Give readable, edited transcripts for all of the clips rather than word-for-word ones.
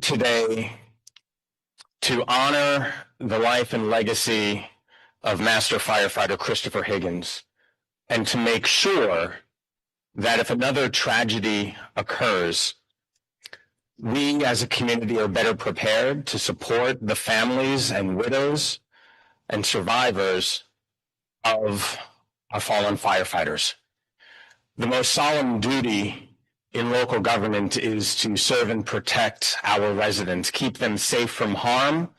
today to honor the life and legacy of Master Firefighter Christopher Higgins, and to make sure that if another tragedy occurs, we as a community are better prepared to support the families and widows and survivors of our fallen firefighters. The most solemn duty in local government is to serve and protect our residents, keep them safe from harm,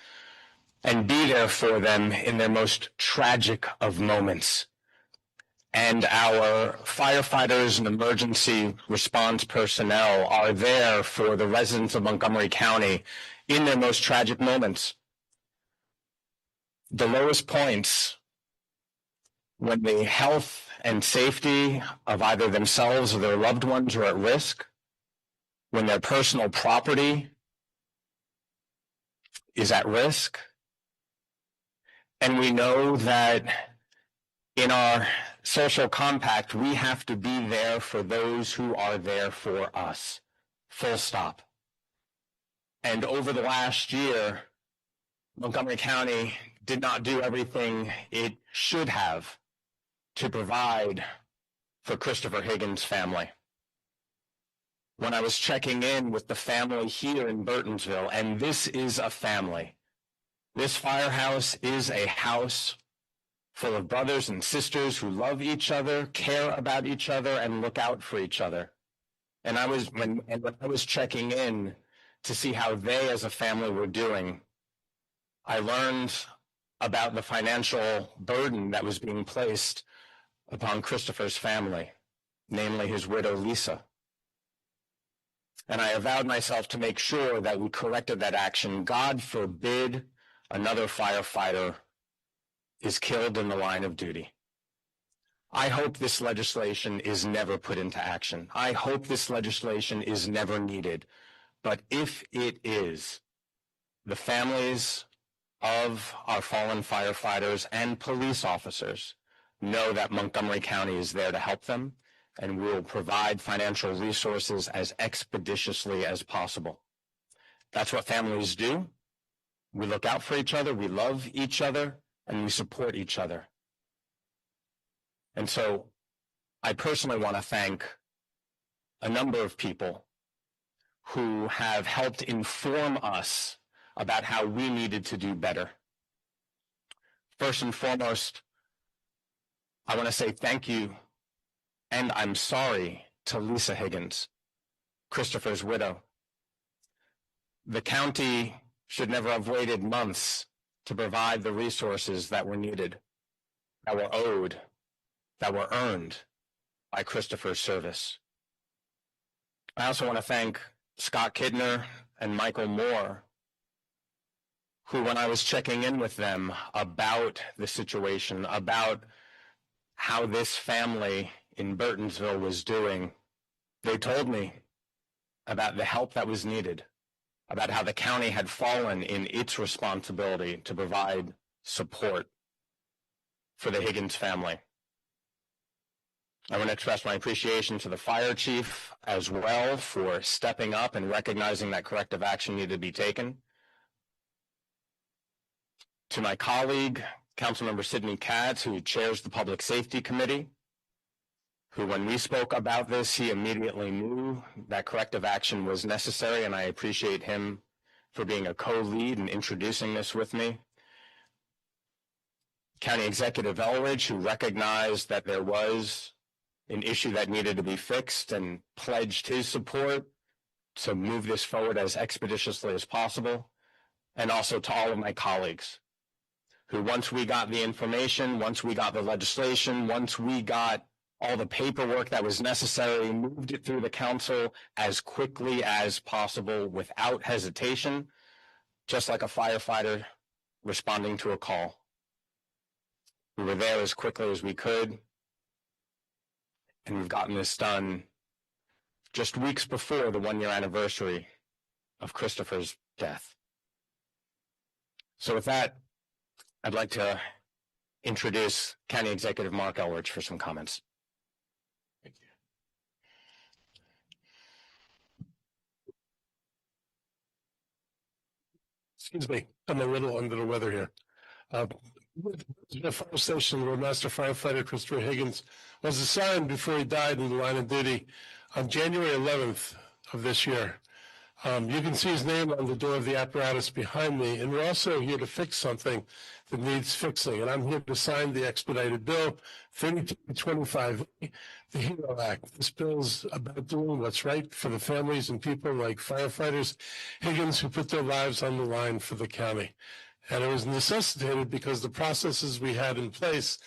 and be there for them in their most tragic of moments. And our firefighters and emergency response personnel are there for the residents of Montgomery County in their most tragic moments. The lowest points, when the health and safety of either themselves or their loved ones are at risk, when their personal property is at risk. And we know that in our social compact, we have to be there for those who are there for us, full stop. And over the last year, Montgomery County did not do everything it should have to provide for Christopher Higgins' family. When I was checking in with the family here in Burtonsville, and this is a family. This firehouse is a house full of brothers and sisters who love each other, care about each other, and look out for each other. And when I was checking in to see how they as a family were doing, I learned about the financial burden that was being placed upon Christopher's family, namely his widow, Lisa. And I avowed myself to make sure that we corrected that action. God forbid another firefighter is killed in the line of duty. I hope this legislation is never put into action. I hope this legislation is never needed. But if it is, the families of our fallen firefighters and police officers know that Montgomery County is there to help them, and we will provide financial resources as expeditiously as possible. That's what families do. We look out for each other, we love each other, and we support each other. And so I personally want to thank a number of people who have helped inform us about how we needed to do better. First and foremost, I want to say thank you and I'm sorry to Lisa Higgins, Christopher's widow. The county should never have waited months to provide the resources that were needed, that were owed, that were earned by Christopher's service. I also want to thank Scott Kidner and Michael Moore, who, when I was checking in with them about the situation, about how this family in Burtonsville was doing, they told me about the help that was needed, about how the county had fallen in its responsibility to provide support for the Higgins family. I want to express my appreciation to the fire chief as well for stepping up and recognizing that corrective action needed to be taken. To my colleague, Councilmember Sidney Katz, who chairs the Public Safety Committee, who, when we spoke about this, he immediately knew that corrective action was necessary, and I appreciate him for being a co-lead and introducing this with me. County Executive Elridge, who recognized that there was an issue that needed to be fixed and pledged his support to move this forward as expeditiously as possible. And also to all of my colleagues, who, once we got the information, once we got the legislation, once we got all the paperwork that was necessary, moved it through the council as quickly as possible without hesitation, just like a firefighter responding to a call. We were there as quickly as we could, and we've gotten this done just weeks before the one-year anniversary of Christopher's death. So with that, I'd like to introduce County Executive Mark Elridge for some comments. Thank you. Excuse me, I'm a little under the weather here. The fire station where Master Firefighter Christopher Higgins was assigned before he died in the line of duty on January 11th of this year. You can see his name on the door of the apparatus behind me, and we're also here to fix something that needs fixing. And I'm here to sign the expedited bill 3225, the HERO Act. This bill is about doing what's right for the families and people like firefighters Higgins who put their lives on the line for the county. And it was necessitated because the processes we had in place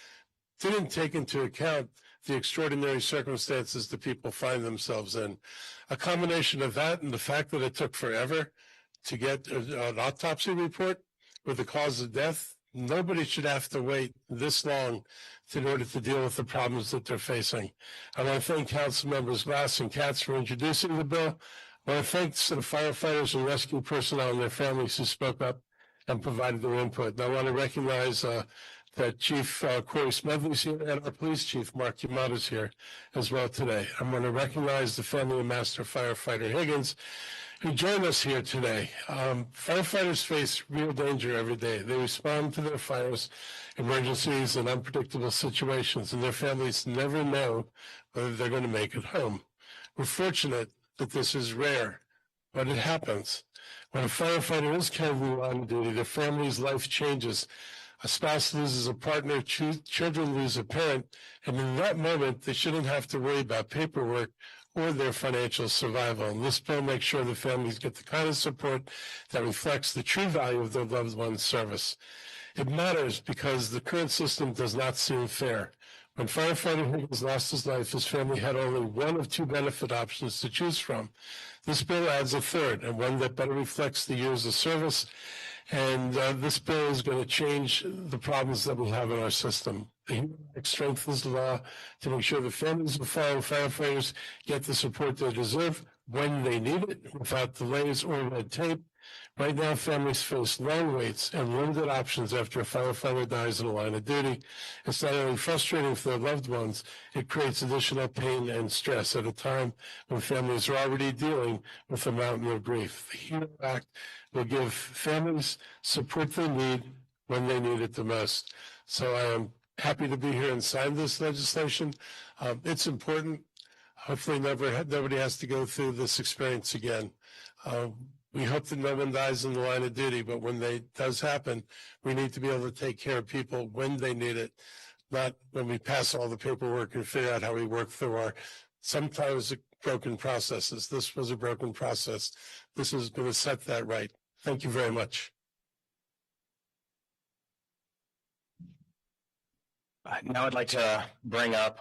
didn't take into account the extraordinary circumstances that people find themselves in. A combination of that and the fact that it took forever to get an autopsy report with the cause of death, nobody should have to wait this long in order to deal with the problems that they're facing. I want to thank Council Members Glass and Katz for introducing the bill. I want to thank the firefighters and rescue personnel and their families who spoke up and provided their input. And I want to recognize that Chief Corey Smedley's here and our police chief, Mark Yamada's here as well today. I'm going to recognize the family of Master Firefighter Higgins who joined us here today. Firefighters face real danger every day. They respond to their fires, emergencies, and unpredictable situations, and their families never know whether they're going to make it home. We're fortunate that this is rare, but it happens. When a firefighter is carrying on duty, their family's life changes. A spouse loses a partner, children lose a parent, and in that moment, they shouldn't have to worry about paperwork or their financial survival. And this bill makes sure the families get the kind of support that reflects the true value of their loved one's service. It matters because the current system does not seem fair. When firefighter Higgins lost his life, his family had only one of two benefit options to choose from. This bill adds a third, and one that better reflects the years of service. And this bill is going to change the problems that we have in our system. The HERO Act strengthens the law to make sure the families of fallen firefighters get the support they deserve when they need it, without delays or red tape. Right now, families face long waits and limited options after a firefighter dies in the line of duty. It's not only frustrating for their loved ones, it creates additional pain and stress at a time when families are already dealing with a mountain of grief. The HERO Act will give families support they need when they need it the most. So I am happy to be here and sign this legislation. It's important. Hopefully nobody has to go through this experience again. We hope that no one dies in the line of duty, but when that does happen, we need to be able to take care of people when they need it, not when we pass all the paperwork and figure out how we work through our sometimes broken processes. This was a broken process. This is going to set that right. Thank you very much. Now I'd like to bring up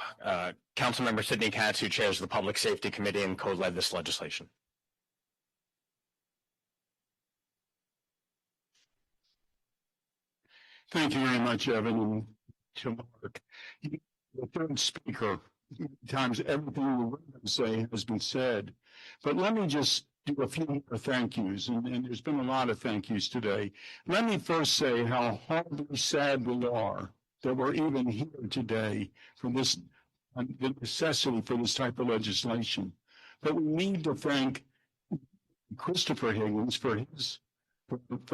Councilmember Sidney Katz, who chairs the Public Safety Committee and co-led this legislation. Thank you very much, Evan, and to Mark. The third speaker, times everything you were going to say has been said, but let me just do a few more thank yous, and there's been a lot of thank yous today. Let me first say how horribly sad we are that we're even here today for this, the necessity for this type of legislation. But we need to thank Christopher Higgins for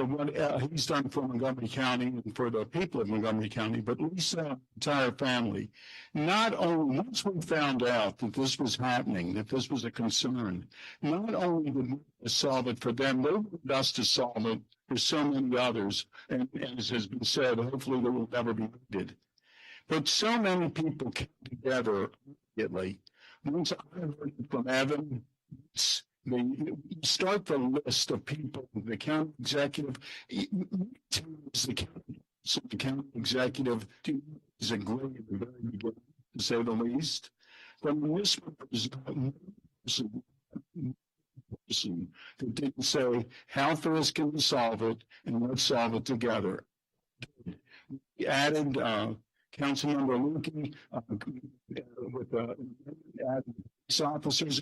what he's done for Montgomery County and for the people of Montgomery County, but Lisa, entire family. Not only, once we found out that this was happening, that this was a concern, not only did we solve it for them, they wanted us to solve it for so many others, and as has been said, hopefully they will never be needed. But so many people came together immediately. Once I heard from Evan, you start the list of people, the county executive, the county executive is a great at the very beginning, to say the least. But this was one person that didn't say, how fast can we solve it, and let's solve it together. We added Councilmember Lukey with added police officers,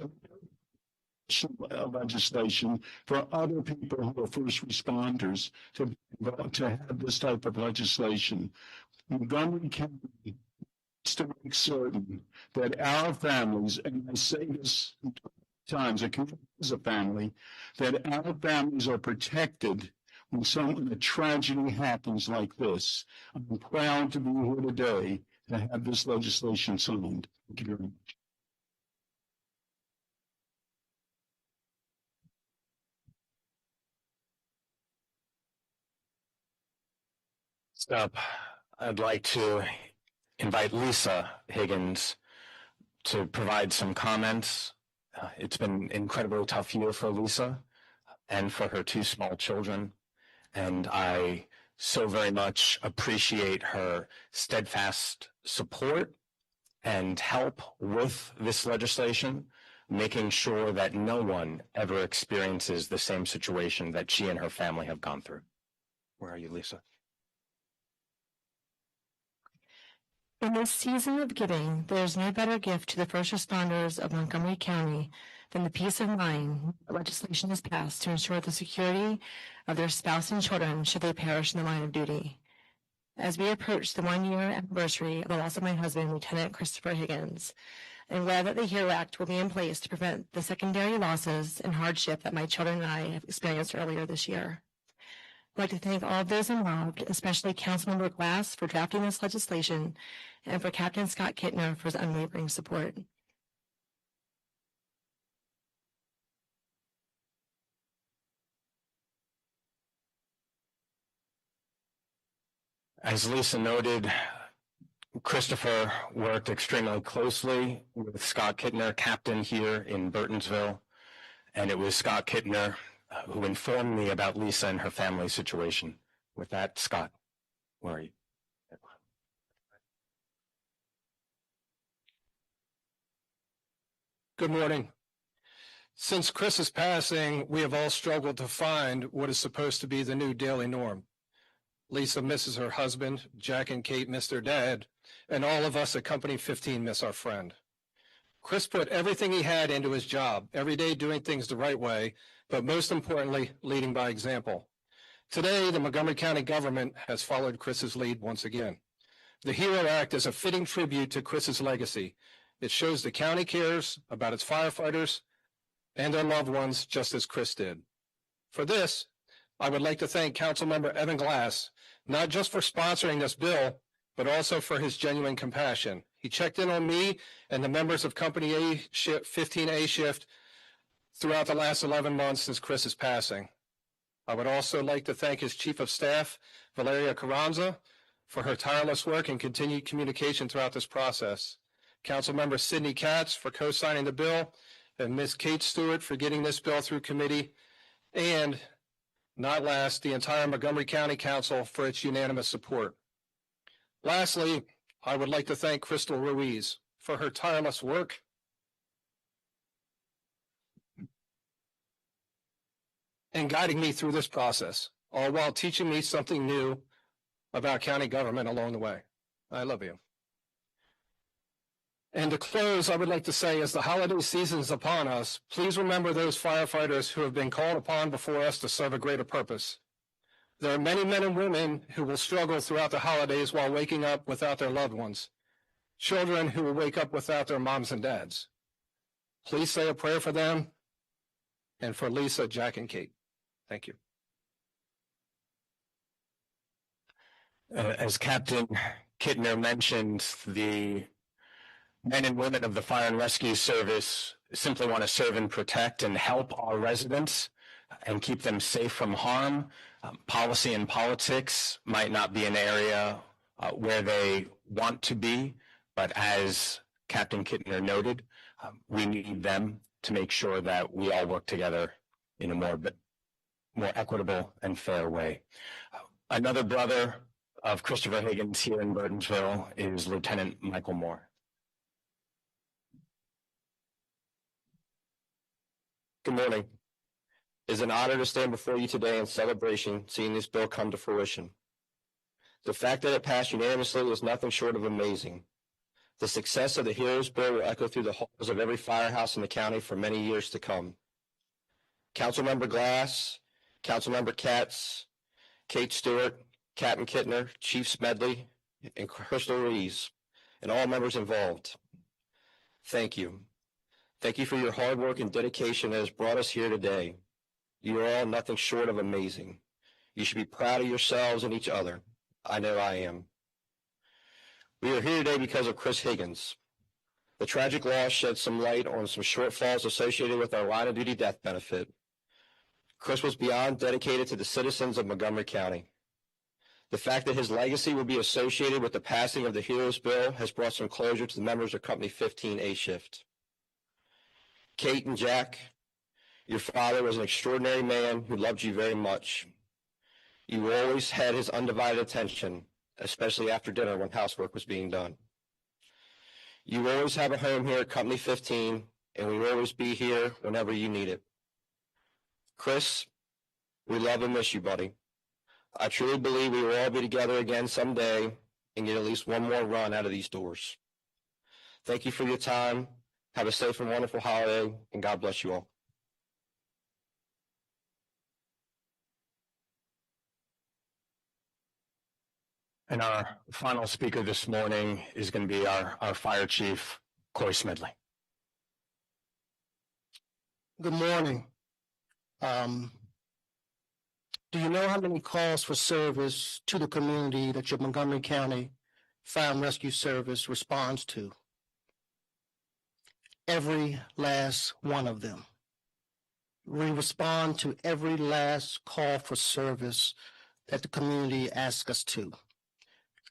legislation for other people who are first responders to have this type of legislation. Montgomery County needs to make certain that our families, and I say this times, a community is a family, that our families are protected when a tragedy happens like this. I'm proud to be here today to have this legislation signed. Thank you very much. Up, I'd like to invite Lisa Higgins to provide some comments. It's been an incredibly tough year for Lisa and for her two small children, and I so very much appreciate her steadfast support and help with this legislation, making sure that no one ever experiences the same situation that she and her family have gone through. Where are you, Lisa? In this season of giving, there is no better gift to the first responders of Montgomery County than the peace of mind legislation is passed to ensure the security of their spouse and children should they perish in the line of duty. As we approach the 1-year anniversary of the loss of my husband, Lieutenant Christopher Higgins, I'm glad that the HERO Act will be in place to prevent the secondary losses and hardship that my children and I have experienced earlier this year. I'd like to thank all of those involved, especially Councilmember Glass for drafting this legislation and for Captain Scott Kittner for his unwavering support. As Lisa noted, Christopher worked extremely closely with Scott Kittner, captain here in Burtonsville, and it was Scott Kittner who informed me about Lisa and her family's situation. With that, Scott, where are you? Good morning. Since Chris's passing, we have all struggled to find what is supposed to be the new daily norm. Lisa misses her husband, Jack and Kate miss their dad, and all of us at Company 15 miss our friend. Chris put everything he had into his job, every day doing things the right way, but most importantly, leading by example. Today, the Montgomery County government has followed Chris's lead once again. The HERO Act is a fitting tribute to Chris's legacy. It shows the county cares about its firefighters and their loved ones just as Chris did. For this, I would like to thank Councilmember Evan Glass, not just for sponsoring this bill, but also for his genuine compassion. He checked in on me and the members of Company 15A shift throughout the last 11 months since Chris's passing. I would also like to thank his Chief of Staff, Valeria Carranza, for her tireless work and continued communication throughout this process. Councilmember Sidney Katz for co-signing the bill, and Ms. Kate Stewart for getting this bill through committee, and not last, the entire Montgomery County Council for its unanimous support. Lastly, I would like to thank Crystal Ruiz for her tireless work and guiding me through this process, all while teaching me something new about county government along the way. I love you. And to close, I would like to say, as the holiday season is upon us, please remember those firefighters who have been called upon before us to serve a greater purpose. There are many men and women who will struggle throughout the holidays while waking up without their loved ones, children who will wake up without their moms and dads. Please say a prayer for them and for Lisa, Jack, and Kate. Thank you. As Captain Kittner mentioned, the men and women of the Fire and Rescue Service simply want to serve and protect and help our residents and keep them safe from harm. Policy and politics might not be an area where they want to be, but as Captain Kittner noted, we need them to make sure that we all work together in a more equitable and fair way. Another brother of Christopher Higgins here in Burtonsville is Lieutenant Michael Moore. Good morning. It is an honor to stand before you today in celebration, seeing this bill come to fruition. The fact that it passed unanimously is nothing short of amazing. The success of the HEROES bill will echo through the halls of every firehouse in the county for many years to come. Councilmember Glass, Councilmember Katz, Kate Stewart, Captain Kittner, Chief Smedley, and Crystal Ruiz, and all members involved. Thank you. Thank you for your hard work and dedication that has brought us here today. You are all nothing short of amazing. You should be proud of yourselves and each other. I know I am. We are here today because of Chris Higgins. The tragic loss shed some light on some shortfalls associated with our line of duty death benefit. Chris was beyond dedicated to the citizens of Montgomery County. The fact that his legacy will be associated with the passing of the Heroes Bill has brought some closure to the members of Company 15A Shift. Kate and Jack, your father was an extraordinary man who loved you very much. You always had his undivided attention, especially after dinner when housework was being done. You always have a home here at Company 15, and we will always be here whenever you need it. Chris, we love and miss you, buddy. I truly believe we will all be together again someday and get at least one more run out of these doors. Thank you for your time. Have a safe and wonderful holiday, and God bless you all. And our final speaker this morning is going to be our fire chief, Corey Smedley. Good morning. Do you know how many calls for service to the community that your Montgomery County Fire and Rescue Service responds to? Every last one of them. We respond to every last call for service that the community asks us to.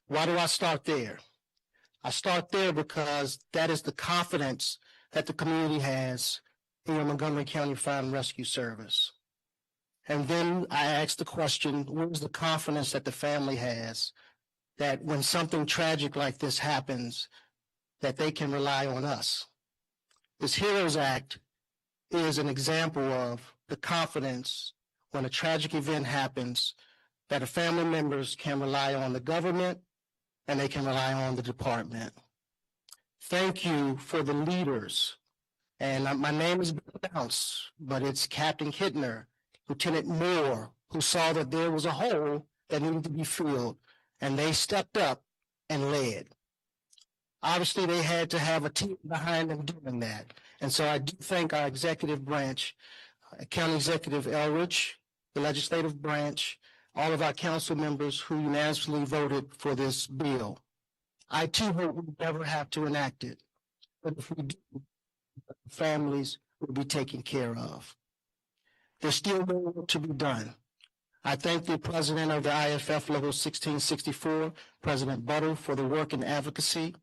Why do I start there? I start there because that is the confidence that the community has in your Montgomery County Fire and Rescue Service. And then I ask the question, where's the confidence that the family has that when something tragic like this happens, that they can rely on us? This HEROES Act is an example of the confidence when a tragic event happens that the family members can rely on the government and they can rely on the department. Thank you for the leaders. And my name is announced, but it's Captain Hittner, Lieutenant Moore, who saw that there was a hole that needed to be filled, and they stepped up and led. Obviously, they had to have a team behind them doing that. And so I do thank our executive branch, County Executive Elrich, the legislative branch, all of our council members who unanimously voted for this bill. I too hope we never have to enact it, but if we do, families will be taken care of. There's still more work to be done. I thank the president of the IFF Local 1664, President Butter, for the work and advocacy.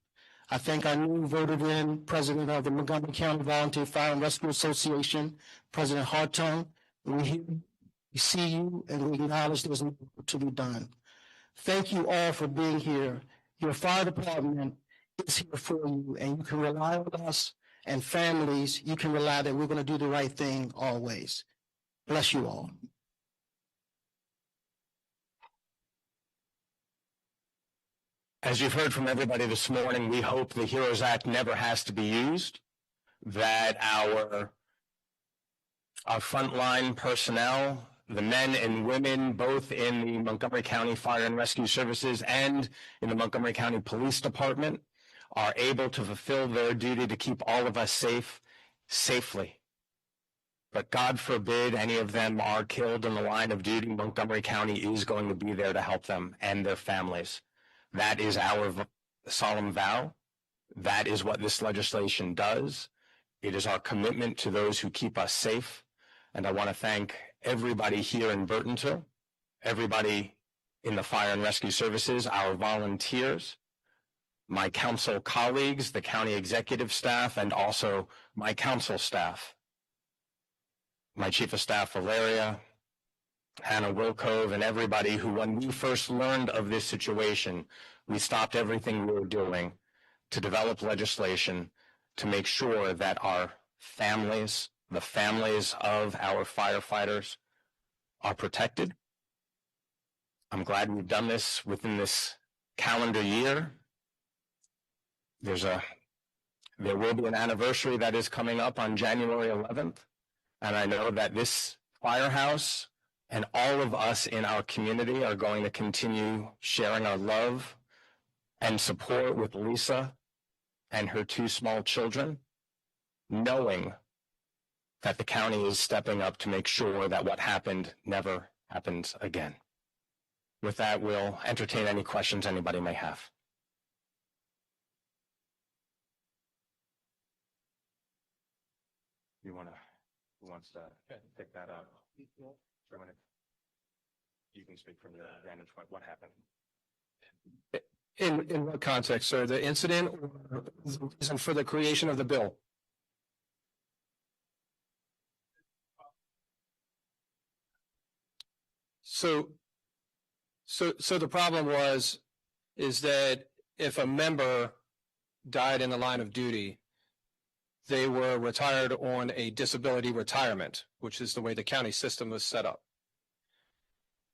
I thank our new voted-in president of the Montgomery County Volunteer Fire and Rescue Association, President Hartung. We see you and we acknowledge there's more work to be done. Thank you all for being here. Your fire department is here for you, and you can rely on us, and families, you can rely that we're going to do the right thing always. Bless you all. As you've heard from everybody this morning, we hope the HEROES Act never has to be used, that our frontline personnel, the men and women, both in the Montgomery County Fire and Rescue Services and in the Montgomery County Police Department, are able to fulfill their duty to keep all of us safe, safely. But God forbid any of them are killed in the line of duty, Montgomery County is going to be there to help them and their families. That is our solemn vow. That is what this legislation does. It is our commitment to those who keep us safe. And I want to thank everybody here in Burtonville, everybody in the Fire and Rescue Services, our volunteers, my council colleagues, the county executive staff, and also my council staff. My Chief of Staff, Valeria, Hannah Wilcove, and everybody who, when we first learned of this situation, we stopped everything we were doing to develop legislation to make sure that our families, the families of our firefighters, are protected. I'm glad we've done this within this calendar year. There will be an anniversary that is coming up on January 11th. And I know that this firehouse and all of us in our community are going to continue sharing our love and support with Lisa and her two small children, knowing that the county is stepping up to make sure that what happened never happens again. With that, we'll entertain any questions anybody may have. Who wants to pick that up? You can speak from your vantage point. What happened? In what context, sir? The incident or the reason for the creation of the bill? So the problem is that if a member died in the line of duty, they were retired on a disability retirement, which is the way the county system was set up.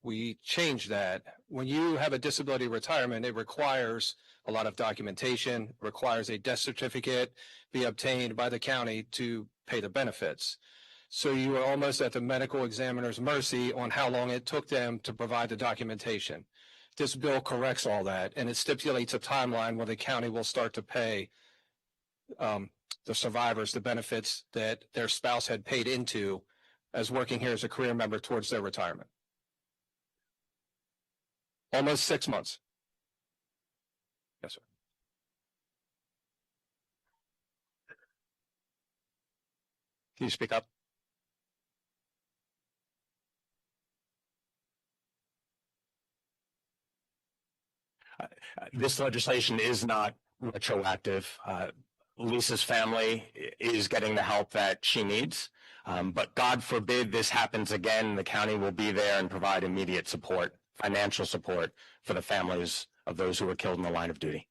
We changed that. When you have a disability retirement, it requires a lot of documentation, requires a death certificate be obtained by the county to pay the benefits. So you are almost at the medical examiner's mercy on how long it took them to provide the documentation. This bill corrects all that, and it stipulates a timeline where the county will start to pay the survivors the benefits that their spouse had paid into as working here as a career member towards their retirement. Almost 6 months. Yes, sir. Can you speak up? This legislation is not retroactive. Lisa's family is getting the help that she needs. But God forbid this happens again, the county will be there and provide immediate support, financial support for the families of those who were killed in the line of duty.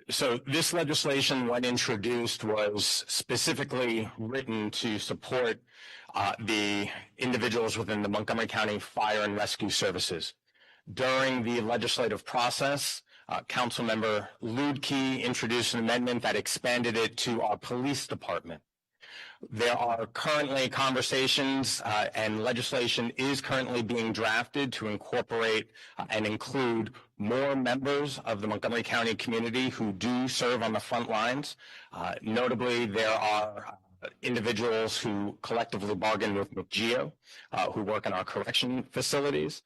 So this legislation, when introduced, was specifically written to support the individuals within the Montgomery County Fire and Rescue Services. During the legislative process, Councilmember Luedke introduced an amendment that expanded it to our police department. There are currently conversations and legislation is currently being drafted to incorporate and include more members of the Montgomery County community who do serve on the front lines. Notably, there are individuals who collectively bargain with McGeo, who work in our correction facilities.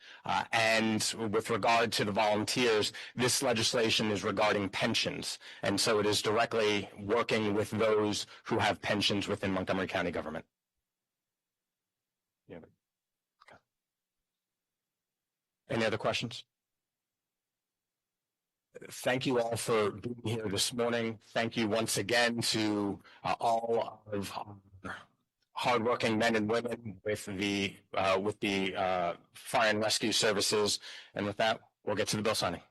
And with regard to the volunteers, this legislation is regarding pensions. And so it is directly working with those who have pensions within Montgomery County government. Yeah. Okay. Any other questions? Thank you all for being here this morning. Thank you once again to all of our hardworking men and women with the Fire and Rescue Services. And with that, we'll get to the bill signing.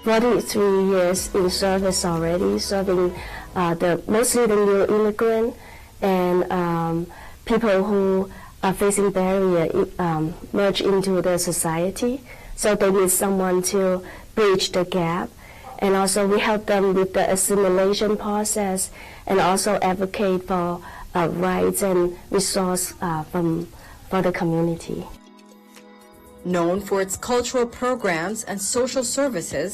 43 years in service already, serving mostly the new immigrant and people who are facing barrier merge into the society. So they need someone to bridge the gap. And also we help them with the assimilation process and also advocate for rights and resource for the community. Known for its cultural programs and social services,